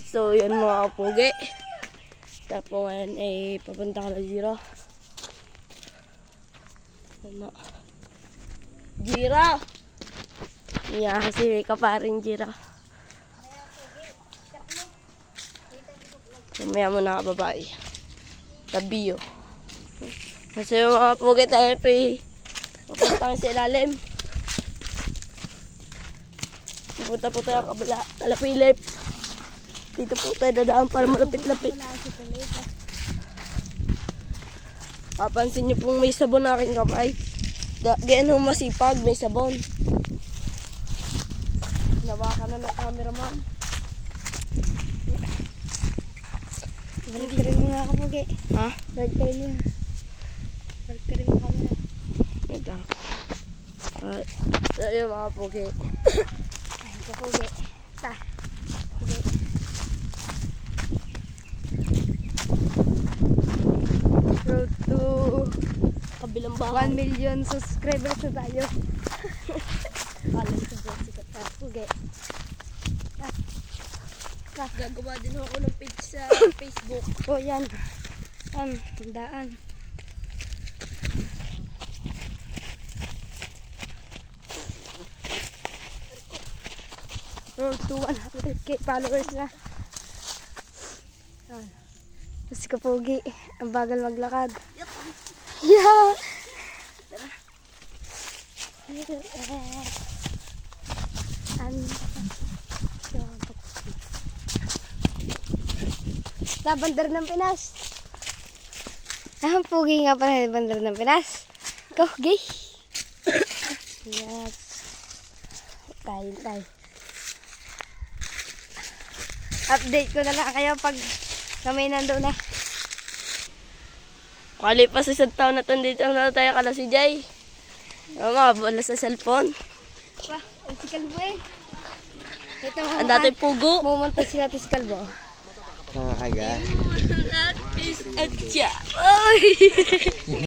So, yan mga kapugi. Tapos ngayon ay papunta ka na Jira. Ano? Jira! Yeah, kasi may kaparing Jira. Mamaya mo na babae. Tabiyo. Kasi yung mga kapugi tayo papunta sa ilalim. Pupunta po tayo kabila. Kalapilip. Dito po tayo dadaan para malapit-lapit. Papansin niyo pong may sabon na aking kamay. Ganyan ho masipag, may sabon. Nawakan na ng cameraman. Balik ka rin mga kapugi. Ha? Balik ka rin yun. Balik ka rin mga kamera. Ito. So yun mga kapugi. Ay, kapugi. Ta. Kapugi. Road to kabilang bahay. 1 million subscribers na tayo. Kala ko ba sikat na kapugi. Gagawa din ako ng page sa Facebook. O yan. Tandaan. Road to 100k followers na. Yan. Tapos kapugi. Ang bagal maglakad. Yeah! Bandar ng Pinas. Ang pugi nga pala yung Bandar ng Pinas. Kapugi. Yes. Tayo. Update ko na lang kayo pag kami nandoon na. Kalipas isang taon na dito na tayo kala si Jay. Oo nga, wala sa cellphone. Si Kalbo eh. Ito Ang dating pugo. Mumunta si Ate Kalbo. At siya. Ay!